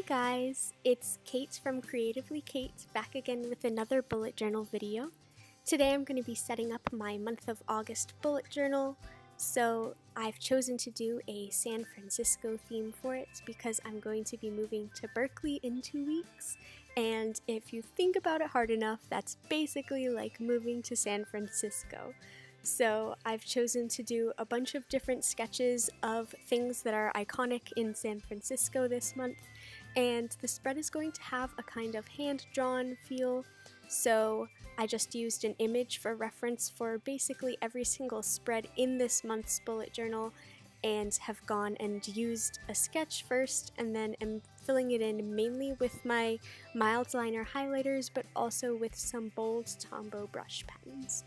guys, it's Kate from Creatively Kate back again with another bullet journal video. Today I'm going to be setting up my month of August bullet journal. So I've chosen to do a San Francisco theme for it because I'm going to be moving to Berkeley in 2 weeks. And if you think about it hard enough, that's basically like moving to San Francisco. So I've chosen to do a bunch of different sketches of things that are iconic in San Francisco this month, and the spread is going to have a kind of hand-drawn feel, so I just used an image for reference for basically every single spread in this month's bullet journal, and have gone and used a sketch first and then am filling it in mainly with my mild liner highlighters, but also with some bold Tombow brush pens.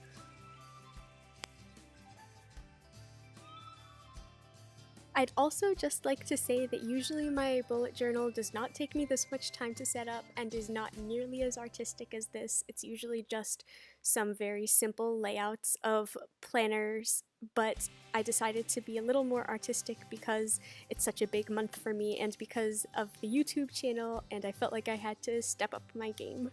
I'd also just like to say that usually my bullet journal does not take me this much time to set up and is not nearly as artistic as this. It's usually just some very simple layouts of planners, but I decided to be a little more artistic because it's such a big month for me and because of the YouTube channel, and I felt like I had to step up my game.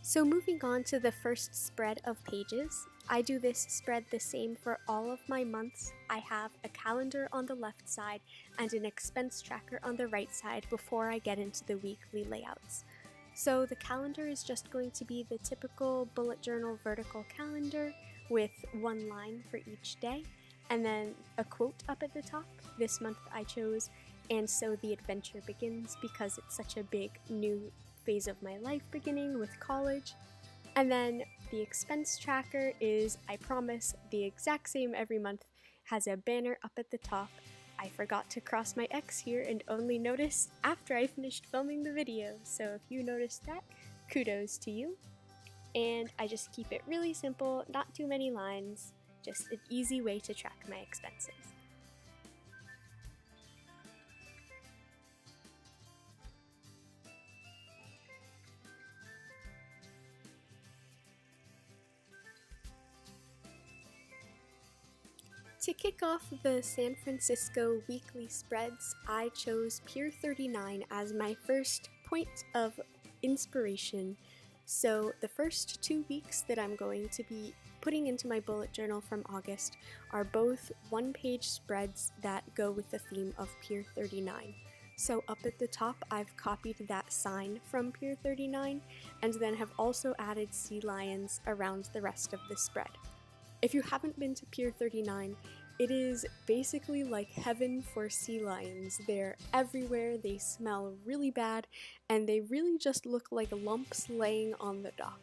So moving on to the first spread of pages, I do this spread the same for all of my months. I have a calendar on the left side and an expense tracker on the right side before I get into the weekly layouts. So the calendar is just going to be the typical bullet journal vertical calendar with one line for each day, and then a quote up at the top. This month I chose, "And so the adventure begins," because it's such a big new phase of my life beginning with college. And then the expense tracker is, I promise, the exact same every month, has a banner up at the top. I forgot to cross my X here and only noticed after I finished filming the video, so if you noticed that, kudos to you. And I just keep it really simple, not too many lines, just an easy way to track my expenses. To kick off the San Francisco weekly spreads, I chose Pier 39 as my first point of inspiration. So the first 2 weeks that I'm going to be putting into my bullet journal from August are both one-page spreads that go with the theme of Pier 39. So up at the top, I've copied that sign from Pier 39 and then have also added sea lions around the rest of the spread. If you haven't been to Pier 39, it is basically like heaven for sea lions. They're everywhere, they smell really bad, and they really just look like lumps laying on the dock.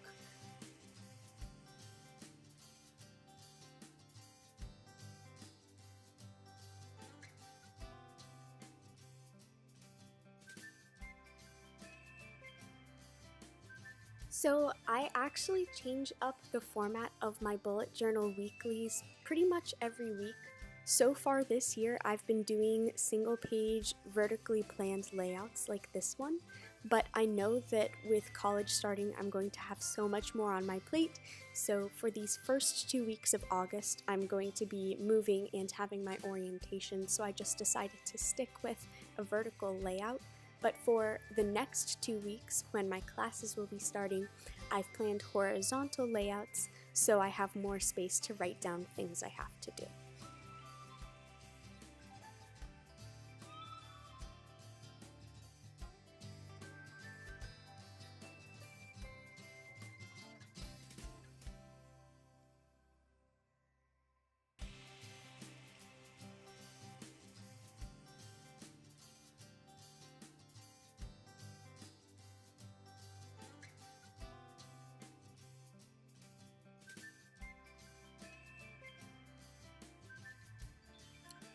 So I actually change up the format of my bullet journal weeklies pretty much every week. So far this year I've been doing single page vertically planned layouts like this one, but I know that with college starting I'm going to have so much more on my plate, so for these first 2 weeks of August I'm going to be moving and having my orientation, so I just decided to stick with a vertical layout. But for the next 2 weeks, when my classes will be starting, I've planned horizontal layouts so I have more space to write down things I have to do.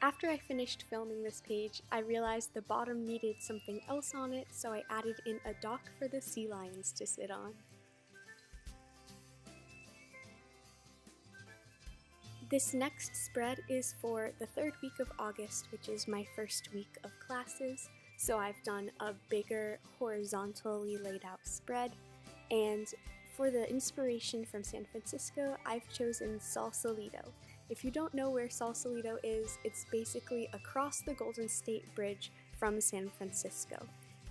After I finished filming this page, I realized the bottom needed something else on it, so I added in a dock for the sea lions to sit on. This next spread is for the third week of August, which is my first week of classes. So I've done a bigger horizontally laid out spread, and for the inspiration from San Francisco, I've chosen Sausalito. If you don't know where Sausalito is, it's basically across the Golden State Bridge from San Francisco.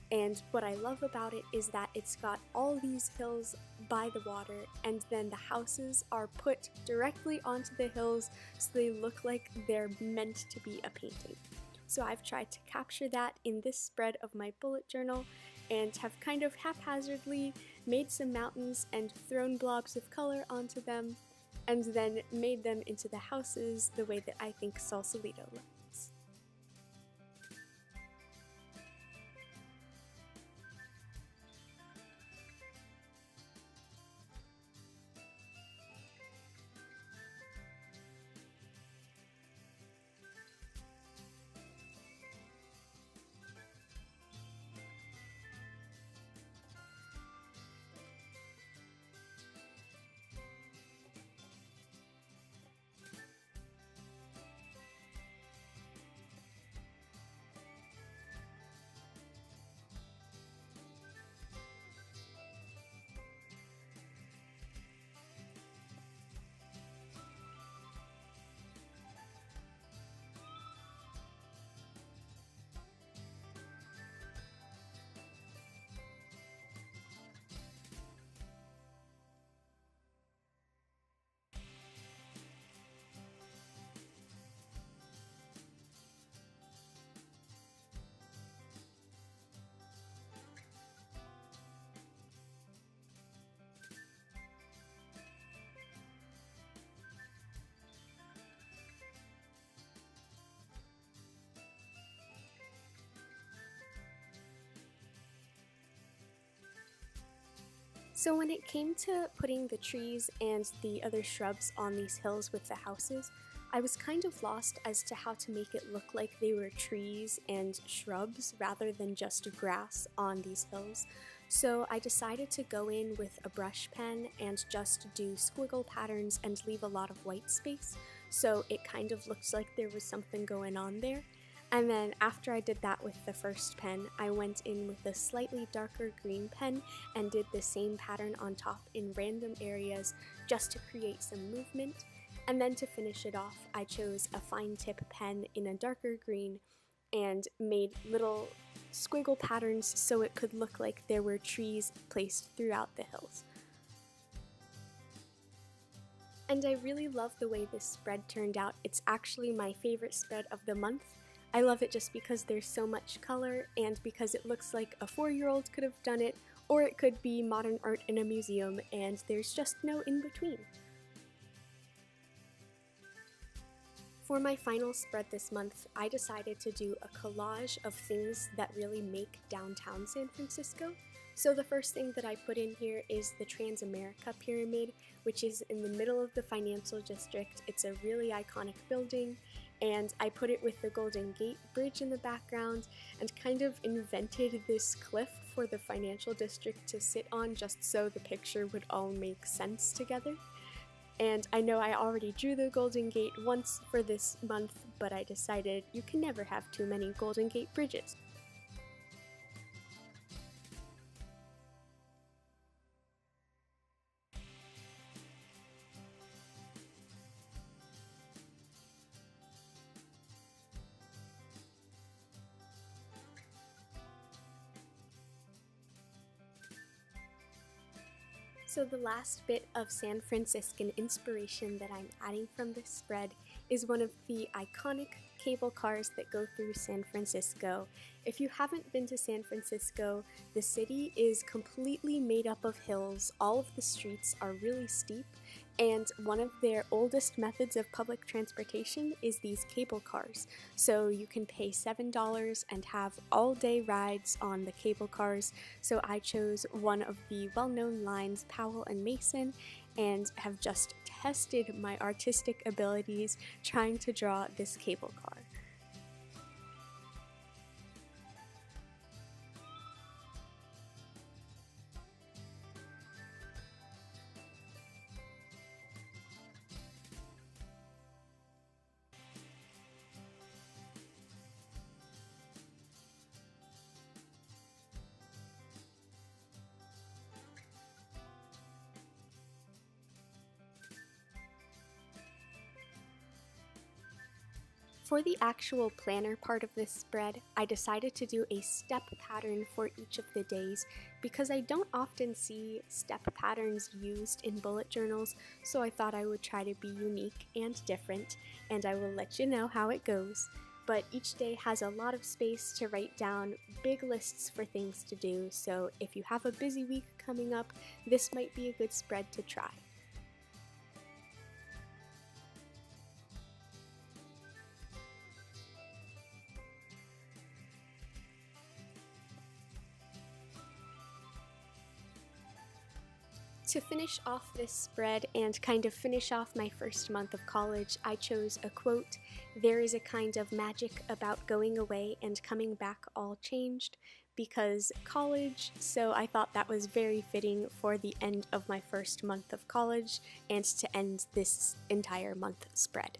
And what I love about it is that it's got all these hills by the water, and then the houses are put directly onto the hills so they look like they're meant to be a painting. So I've tried to capture that in this spread of my bullet journal and have kind of haphazardly made some mountains and thrown blobs of color onto them, and then made them into the houses the way that I think Sausalito looks. So when it came to putting the trees and the other shrubs on these hills with the houses, I was kind of lost as to how to make it look like they were trees and shrubs rather than just grass on these hills. So I decided to go in with a brush pen and just do squiggle patterns and leave a lot of white space, so it kind of looked like there was something going on there. And then after I did that with the first pen, I went in with a slightly darker green pen and did the same pattern on top in random areas just to create some movement. And then to finish it off, I chose a fine tip pen in a darker green and made little squiggle patterns so it could look like there were trees placed throughout the hills. And I really love the way this spread turned out. It's actually my favorite spread of the month. I love it just because there's so much color and because it looks like a 4-year-old could have done it, or it could be modern art in a museum, and there's just no in between. For my final spread this month, I decided to do a collage of things that really make downtown San Francisco. So the first thing that I put in here is the Transamerica Pyramid, which is in the middle of the financial district. It's a really iconic building, and I put it with the Golden Gate Bridge in the background and kind of invented this cliff for the financial district to sit on just so the picture would all make sense together. And I know I already drew the Golden Gate once for this month, but I decided you can never have too many Golden Gate bridges. So the last bit of San Franciscan inspiration that I'm adding from this spread is one of the iconic cable cars that go through San Francisco. If you haven't been to San Francisco, the city is completely made up of hills. All of the streets are really steep, and one of their oldest methods of public transportation is these cable cars. So you can pay $7 and have all-day rides on the cable cars. So I chose one of the well-known lines, Powell and Mason, and have just tested my artistic abilities trying to draw this cable car. For the actual planner part of this spread, I decided to do a step pattern for each of the days because I don't often see step patterns used in bullet journals, so I thought I would try to be unique and different, and I will let you know how it goes. But each day has a lot of space to write down big lists for things to do, so if you have a busy week coming up, this might be a good spread to try. To finish off this spread and kind of finish off my first month of college, I chose a quote, "There is a kind of magic about going away and coming back all changed," because college, so I thought that was very fitting for the end of my first month of college and to end this entire month spread.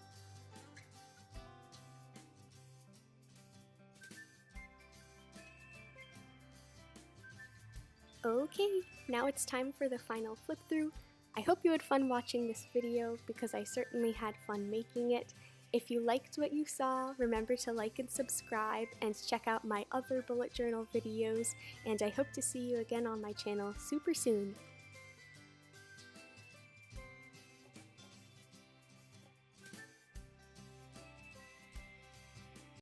Okay, now it's time for the final flip through. I hope you had fun watching this video because I certainly had fun making it. If you liked what you saw, remember to like and subscribe and check out my other bullet journal videos, and I hope to see you again on my channel super soon.